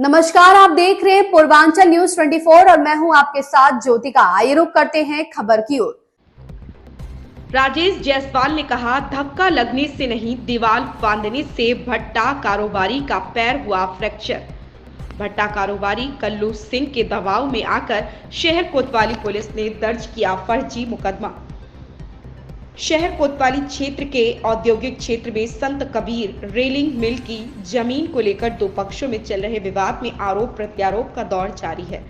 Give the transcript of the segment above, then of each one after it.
नमस्कार, आप देख रहे हैं पूर्वांचल न्यूज 24 और मैं हूं आपके साथ ज्योतिका। आइए रुक करते हैं खबर की ओर। राजेश जायसवाल ने कहा, धक्का लगने से नहीं, दीवार बांधने से भट्टा कारोबारी का पैर हुआ फ्रैक्चर। भट्टा कारोबारी कल्लू सिंह के दबाव में आकर शहर कोतवाली पुलिस ने दर्ज किया फर्जी मुकदमा। शहर कोतवाली क्षेत्र के औद्योगिक क्षेत्र में संत कबीर रेलिंग मिल की जमीन को लेकर दो पक्षों में चल रहे विवाद में आरोप प्रत्यारोप का दौर जारी है।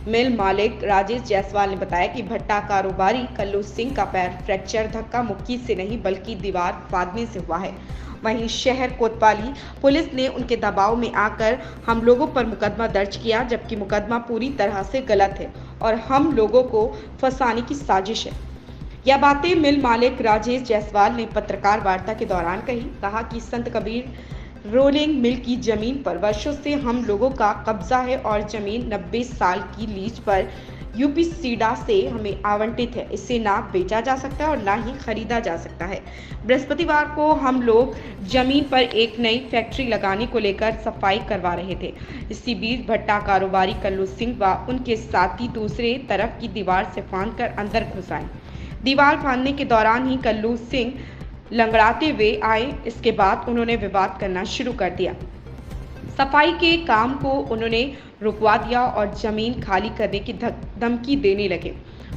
मिल मालिक राजेश जायसवाल ने बताया कि भट्टा कारोबारी कल्लू सिंह का पैर फ्रैक्चर धक्का मुक्की से नहीं बल्कि दीवार फादने से हुआ है। वहीं शहर कोतवाली पुलिस ने उनके दबाव में आकर हम लोगों पर मुकदमा दर्ज किया, जबकि मुकदमा पूरी तरह से गलत है और हम लोगों को फंसाने की साजिश है। यह बातें मिल मालिक राजेश जायसवाल ने पत्रकार वार्ता के दौरान कहा कि संत कबीर रोलिंग मिल की जमीन पर वर्षों से हम लोगों का कब्जा है और जमीन 90 साल की लीज पर यूपी सीडा से हमें आवंटित है। इसे ना बेचा जा सकता है और ना ही खरीदा जा सकता है। बृहस्पतिवार को हम लोग जमीन पर एक नई फैक्ट्री लगाने को लेकर सफाई करवा रहे थे। इसी बीच भट्टा कारोबारी कल्लू सिंह व उनके साथी दूसरे तरफ की दीवार से फांदकर अंदर घुस आए। दीवार फांदने के दौरान ही कल्लू सिंह लंगड़ाते हुए आए। इसके बाद उन्होंने विवाद करना शुरू कर दिया। सफाई के काम को उन्होंने रुकवा दिया और जमीन खाली करने की धमकी देने लगे।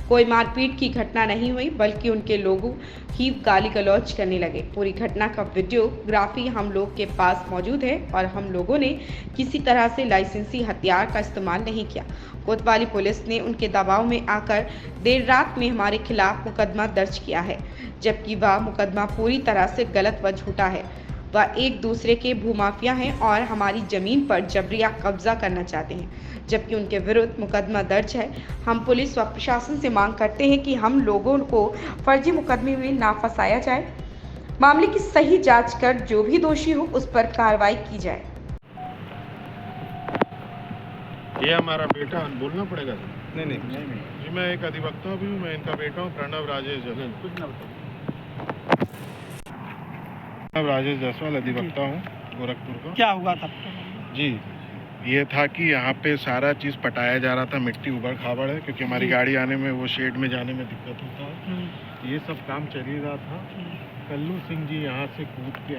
कोई मारपीट की घटना नहीं हुई, बल्कि उनके लोगों ही गाली गलौज करने लगे। पूरी घटना का वीडियोग्राफी हम लोग के पास मौजूद है और हम लोगों ने किसी तरह से लाइसेंसी हथियार का इस्तेमाल नहीं किया। कोतवाली पुलिस ने उनके दबाव में आकर देर रात में हमारे खिलाफ मुकदमा दर्ज किया है, जबकि वह मुकदमा पूरी तरह से गलत व झूठा है। वह एक दूसरे के भूमाफिया हैं और हमारी जमीन पर जबरिया कब्जा करना चाहते हैं, जबकि उनके विरुद्ध मुकदमा दर्ज है। हम पुलिस व प्रशासन से मांग करते हैं कि हम लोगों को फर्जी मुकदमे में ना फंसाया जाए। मामले की सही जांच कर जो भी दोषी हो उस पर कार्रवाई की जाए। ये हमारा बेटा, बोलना पड़ेगा। नहीं जी, मैं एक अधिवक्ता भी हूँ। मैं इनका बेटा हूँ, प्रणव राजेश जायसवाल। कुछ ना बताओ। राजेश जायसवाल अधिवक्ता हूँ गोरखपुर का। क्या हुआ था? जी, ये था कि यहाँ पे सारा चीज़ पटाया जा रहा था। मिट्टी उबड़ खाबड़ है क्योंकि हमारी गाड़ी आने में, वो शेड में जाने में दिक्कत होता है। ये सब काम चल ही रहा था। कल्लू सिंह जी यहाँ से कूदे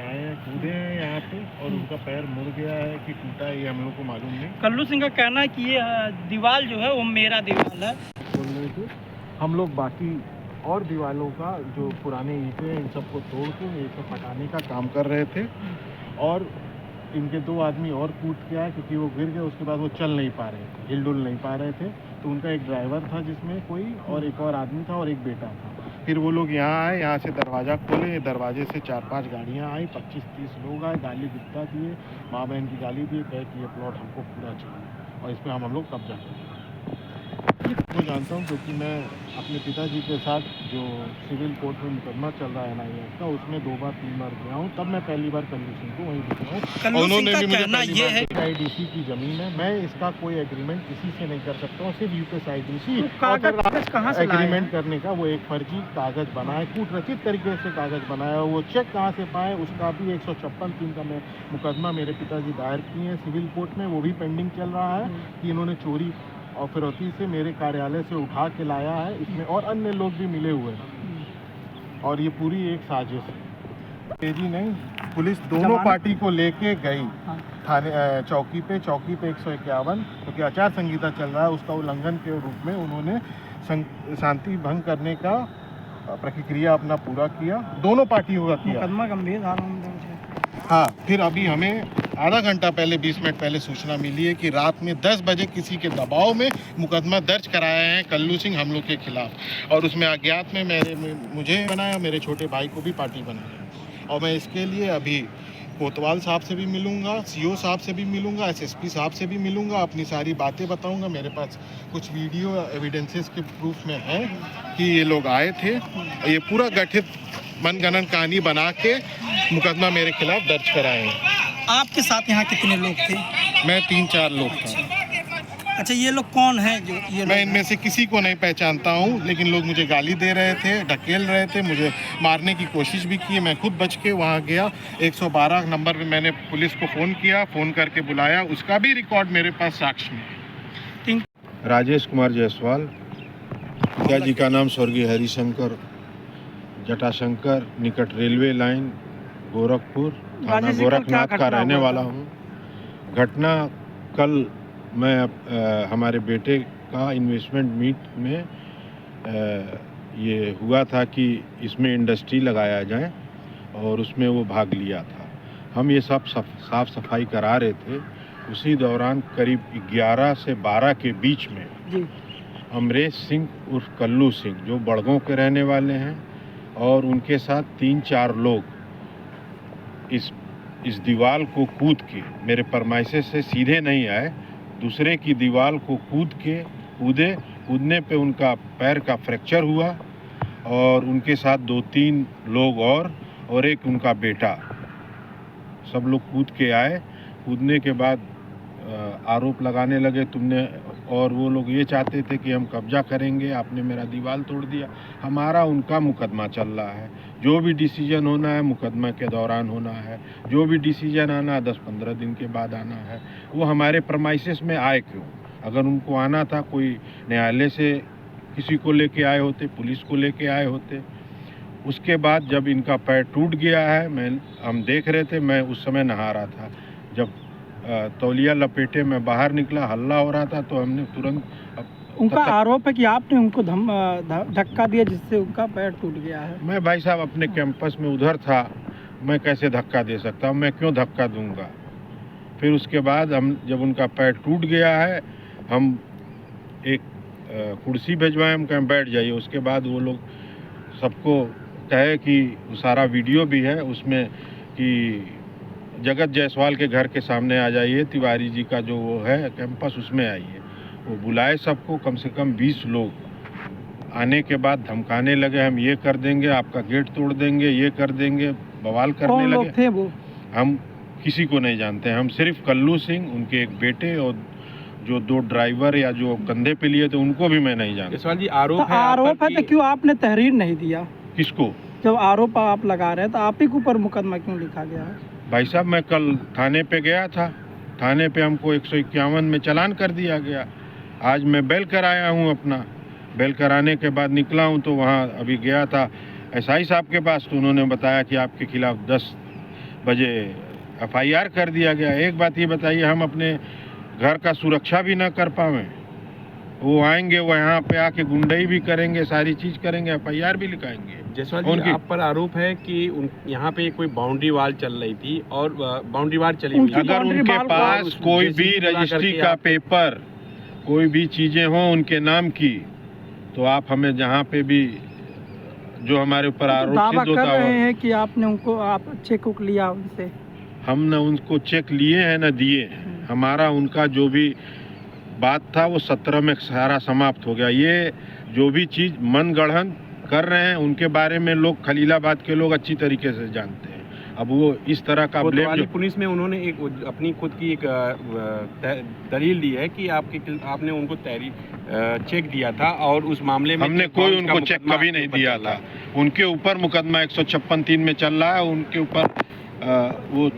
हैं यहाँ पे, और उनका पैर मुड़ गया है कि टूटा है, ये हम लोग को मालूम नहीं। कल्लू सिंह का कहना है कि ये दीवार जो है वो मेरा दीवार है। बोल रहे थे हम लोग बाकी और दीवारों का जो पुराने ईंटें इन सबको तोड़ के ये सब पटाने का काम कर रहे थे, और इनके दो आदमी और कूद के आए क्योंकि वो गिर गए। उसके बाद वो चल नहीं पा रहे थे, हिलडुल नहीं पा रहे थे। तो उनका एक ड्राइवर था जिसमें कोई, और एक और आदमी था और एक बेटा था। फिर वो लोग यहाँ आए, यहाँ से दरवाज़ा खोले, दरवाजे से 4-5 गाड़ियाँ आई, 25-30 लोग आए, गाली गुप्ता दिए, माँ बहन की गाली दिए, कहे कि ये प्लॉट हमको पूरा चाहिए और इस पर हम लोग कब्जा करें। मैं जानता हूँ क्योंकि मैं अपने पिताजी के साथ जो सिविल कोर्ट में मुकदमा चल रहा है NIS का, उसमें 2 बार 3 बार गया हूँ। तब मैं पहली बार कल्लू सिंह को वहीं दिखा हूँ। उन्होंने भी मुझे कहना है IDC की ज़मीन है, मैं इसका कोई एग्रीमेंट किसी से नहीं कर सकता हूँ, सिर्फ UPSIDC एग्रीमेंट करने का वो एक फर्जी कागज़ बनाया, कूटरचित तरीके से कागज़ बनाया। वो चेक कहाँ से पाए, उसका भी 156(3) का मैं मुकदमा मेरे पिताजी दायर किए हैं सिविल कोर्ट में, वो भी पेंडिंग चल रहा है कि इन्होंने चोरी और फिरौती से मेरे कार्यालय से उठा के लाया है। इसमें और अन्य लोग भी मिले हुए हैं और ये पूरी एक साजिश है। तेजी नहीं, पुलिस दोनों पार्टी को लेके गई थाने चौकी पे 151, क्योंकि आचार संहिता चल रहा है, उसका उल्लंघन के रूप में उन्होंने शांति भंग करने का प्रक्रिया अपना पूरा किया। दोनों पार्टियों का किया। मुकदमा गंभीर धारा में। हाँ, फिर अभी हमें आधा घंटा पहले 20 मिनट पहले सूचना मिली है कि रात में 10 बजे किसी के दबाव में मुकदमा दर्ज कराया है कल्लू सिंह हम लोग के खिलाफ, और उसमें अज्ञात में मुझे बनाया, मेरे छोटे भाई को भी पार्टी बनाया। और मैं इसके लिए अभी कोतवाल साहब से भी मिलूंगा, CO साहब से भी मिलूंगा, SSP साहब से भी मिलूंगा, अपनी सारी बातें बताऊंगा। मेरे पास कुछ वीडियो एविडेंसेस के प्रूफ में है कि ये लोग आए थे। ये पूरा गठित मनगणन कहानी बना के मुकदमा मेरे खिलाफ दर्ज कराए हैं। आपके साथ यहाँ कितने लोग थे? मैं 3-4 लोग था। अच्छा, ये लोग कौन हैं जो ये मैं लोग इनमें से किसी को नहीं पहचानता हूँ, लेकिन लोग मुझे गाली दे रहे थे, ढकेल रहे थे, मुझे मारने की कोशिश भी की। मैं खुद बच के वहाँ गया। 112 नंबर पे मैंने पुलिस को फ़ोन किया, फ़ोन करके बुलाया, उसका भी रिकॉर्ड मेरे पास साक्ष्य में। राजेश कुमार जायसवाल, पिताजी का नाम स्वर्गीय हरिशंकर जटाशंकर, निकट रेलवे लाइन गोरखपुर, थाना राजेश जी, कल क्या गोरखनाथ का घटना रहने हुआ वाला था? हूँ। घटना कल मैं हमारे बेटे का इन्वेस्टमेंट मीट में ये हुआ था कि इसमें इंडस्ट्री लगाया जाए और उसमें वो भाग लिया था। हम ये सब साफ सफाई करा रहे थे। उसी दौरान करीब 11 से 12 के बीच में जी, अमरेश सिंह उर्फ कल्लू सिंह, जो बड़गों के रहने वाले हैं, और उनके साथ 3-4 लोग इस दीवार को कूद के, मेरे फरमाइशे से सीधे नहीं आए, दूसरे की दीवार को कूदने पे उनका पैर का फ्रैक्चर हुआ और उनके साथ 2-3 लोग और एक उनका बेटा, सब लोग कूद के आए। कूदने के बाद आरोप लगाने लगे तुमने, और वो लोग ये चाहते थे कि हम कब्जा करेंगे, आपने मेरा दीवार तोड़ दिया। हमारा उनका मुकदमा चल रहा है। जो भी डिसीजन होना है मुकदमा के दौरान होना है, जो भी डिसीजन आना 10-15 दिन के बाद आना है। वो हमारे प्रमाइसेस में आए क्यों? अगर उनको आना था, कोई न्यायालय से किसी को लेके आए होते, पुलिस को लेके आए होते। उसके बाद जब इनका पैर टूट गया है, हम देख रहे थे, मैं उस समय नहा रहा था। जब तौलिया लपेटे में बाहर निकला, हल्ला हो रहा था, तो हमने तुरंत। उनका आरोप है कि आपने उनको धक्का दिया जिससे उनका पैर टूट गया है। मैं भाई साहब अपने कैंपस में उधर था, मैं कैसे धक्का दे सकता हूँ? मैं क्यों धक्का दूंगा? फिर उसके बाद हम जब उनका पैर टूट गया है, हम एक कुर्सी भिजवाए, हम कहें बैठ जाइए। उसके बाद वो लोग सबको कहे कि सारा वीडियो भी है उसमें कि जगत जायसवाल के घर के सामने आ जाइए, तिवारी जी का जो वो है कैंपस, उसमें आइए। वो बुलाए सबको, कम से कम 20 लोग। आने के बाद धमकाने लगे, हम ये कर देंगे, आपका गेट तोड़ देंगे, ये कर देंगे, बवाल करने कौन लगे। लोग थे वो? हम किसी को नहीं जानते हैं। हम सिर्फ कल्लू सिंह, उनके एक बेटे और जो 2 ड्राइवर या जो कंधे पे लिए थे, उनको भी मैं नहीं जानता। जायसवाल जी, तो आरोप है तो क्यों आपने तहरीर नहीं दिया? किसको? जब आरोप आप लगा रहे हैं तो आप ही के ऊपर मुकदमा क्यों लिखा गया है? भाई साहब, मैं कल थाने पे गया था, थाने पे हमको 151 में चालान कर दिया गया। आज मैं बेल कराया हूँ अपना। बेल कराने के बाद निकला हूँ, तो वहाँ अभी गया था एसआई साहब के पास, तो उन्होंने बताया कि आपके खिलाफ 10 बजे FIR कर दिया गया। एक बात ये बताइए, हम अपने घर का सुरक्षा भी ना कर पावें? वो आएंगे, वो यहाँ पे आके गुंडई भी करेंगे, सारी चीज़ करेंगे, FIR भी लिखाएंगे। जायसवाल जी, आप पर आरोप है कि यहाँ पे कोई बाउंड्री वाल चल रही थी और बाउंड्री वाल चली हुई। अगर उनके पास कोई भी रजिस्ट्री का पेपर, कोई भी चीज़ें हों उनके नाम की, तो आप हमें जहाँ पे भी जो हमारे ऊपर आरोप कर रहे हैं कि आपने उनको चेक उक लिया उनसे। हम न उनको चेक लिए हैं न दिए हैं। हमारा उनका जो भी बात था वो 17 में सारा समाप्त हो गया। ये जो भी चीज़ मन गढ़ंत कर रहे हैं उनके बारे में लोग, खलीलाबाद के लोग अच्छी तरीके से जानते हैं। अब वो इस तरह का ब्लेम, पुलिस में उन्होंने एक अपनी खुद की एक दलील दी है कि आपने उनको चेक दिया था और उस मामले में हमने कोई उनको चेक कभी नहीं दिया था। उनके ऊपर मुकदमा 156(3) में चल रहा है। उनके ऊपर वो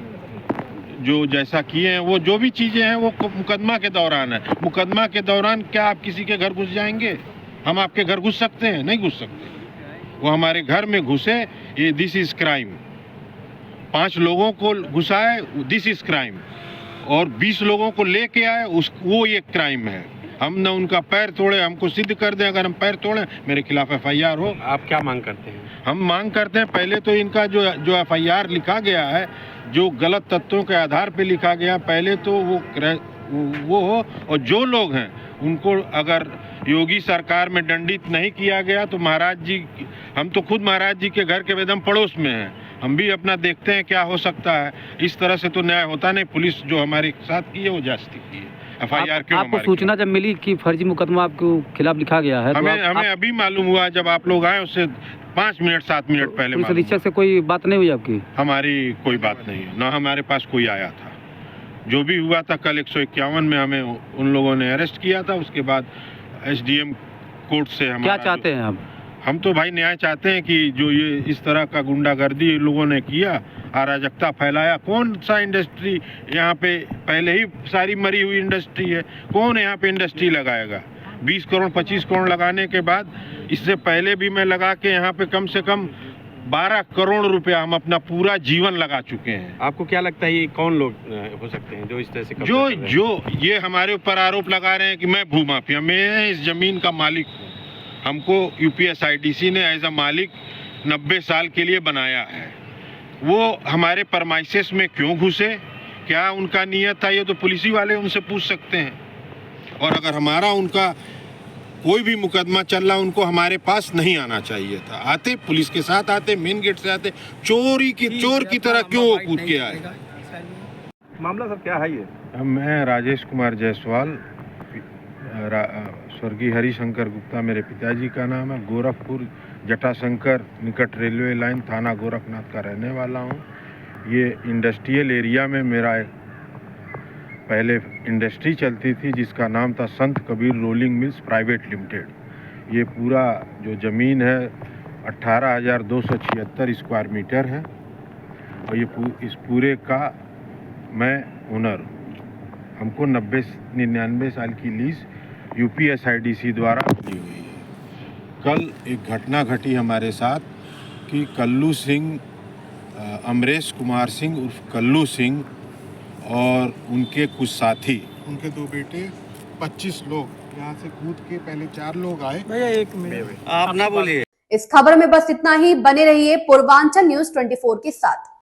जो जैसा किए हैं, वो जो भी चीज़ें हैं वो मुकदमा के दौरान है। मुकदमा के दौरान क्या आप किसी के घर घुस जाएंगे? हम आपके घर घुस सकते हैं? नहीं घुस सकते। वो हमारे घर में घुसे, ये दिस इज क्राइम। 5 लोगों को घुसाए, दिस इज क्राइम। और 20 लोगों को लेके आए, वो ये क्राइम है। हम न उनका पैर तोड़े, हमको सिद्ध कर दें। अगर हम पैर तोड़े, मेरे खिलाफ FIR हो। आप क्या मांग करते हैं? हम मांग करते हैं, पहले तो इनका जो FIR लिखा गया है, जो गलत तत्वों के आधार पे लिखा गया, पहले तो वो हो, और जो लोग हैं उनको अगर योगी सरकार में दंडित नहीं किया गया तो महाराज जी, हम तो खुद महाराज जी के घर के एकदम पड़ोस में हैं, हम भी अपना देखते हैं क्या हो सकता है। इस तरह से तो न्याय होता नहीं। पुलिस जो हमारे साथ की है वो जास्ती की है। FIR क्यों? आपको सूचना जब मिली कि फर्जी मुकदमा आपके खिलाफ लिखा गया है, हमें अभी मालूम हुआ, जब आप लोग आए उससे 5 मिनट 7 मिनट पहले। पुलिस अधीक्षक से कोई बात नहीं हुई आपकी? हमारी कोई बात नहीं है, ना हमारे पास कोई आया था, जो भी हुआ था कल 151 में हमें उन लोगों ने अरेस्ट किया था। उसके बाद एसडीएम कोर्ट से हमारा क्या चाहते हैं आप? हम तो भाई न्याय चाहते हैं कि जो ये इस तरह का गुंडागर्दी लोगों ने किया, अराजकता फैलाया, कौन सा इंडस्ट्री यहाँ पे, पहले ही सारी मरी हुई इंडस्ट्री है, कौन यहाँ पे इंडस्ट्री लगाएगा? 20 करोड़ 25 करोड़ लगाने के बाद, इससे पहले भी मैं लगा के यहाँ पे कम से कम 12 करोड़ रुपया हम अपना पूरा जीवन लगा चुके हैं। आपको क्या लगता है ये कौन लोग हो सकते हैं जो इस तरह से कब्जा जो कर रहे हैं? जो ये हमारे ऊपर आरोप लगा रहे हैं कि मैं भूमाफिया, मैं इस जमीन का मालिक हूँ। हमको यूपीएसआईडीसी ने एज अ मालिक 90 साल के लिए बनाया है। वो हमारे परमाइसेस में क्यों घुसे, क्या उनका नियत था, ये तो पुलिसी वाले उनसे पूछ सकते हैं। और अगर हमारा उनका कोई भी मुकदमा चल रहा, उनको हमारे पास नहीं आना चाहिए था। आते पुलिस के साथ आते, मेन गेट से आते, चोर की तरह क्यों वो कूद के आए? मामला सर क्या है ये? मैं राजेश कुमार जायसवाल, स्वर्गीय हरिशंकर गुप्ता मेरे पिताजी का नाम है, गोरखपुर जटाशंकर निकट रेलवे लाइन थाना गोरखनाथ का रहने वाला हूँ। ये इंडस्ट्रियल एरिया में मेरा एक पहले इंडस्ट्री चलती थी जिसका नाम था संत Kabir rolling mills private limited. ये पूरा जो ज़मीन है 18,276 स्क्वायर मीटर है और ये इस पूरे का मैं ओनर हूँ। हमको 99 साल की लीज यूपीएसआईडीसी द्वारा दी हुई है। कल एक घटना घटी हमारे साथ कि कल्लू सिंह, अमरेश कुमार सिंह उर्फ कल्लू सिंह और उनके कुछ साथी, उनके 2 बेटे, 25 लोग यहाँ से कूद के, पहले 4 लोग आए। भैया एक मिनट आप ना बोलिए। इस खबर में बस इतना ही। बने रहिए पूर्वांचल न्यूज 24 के साथ।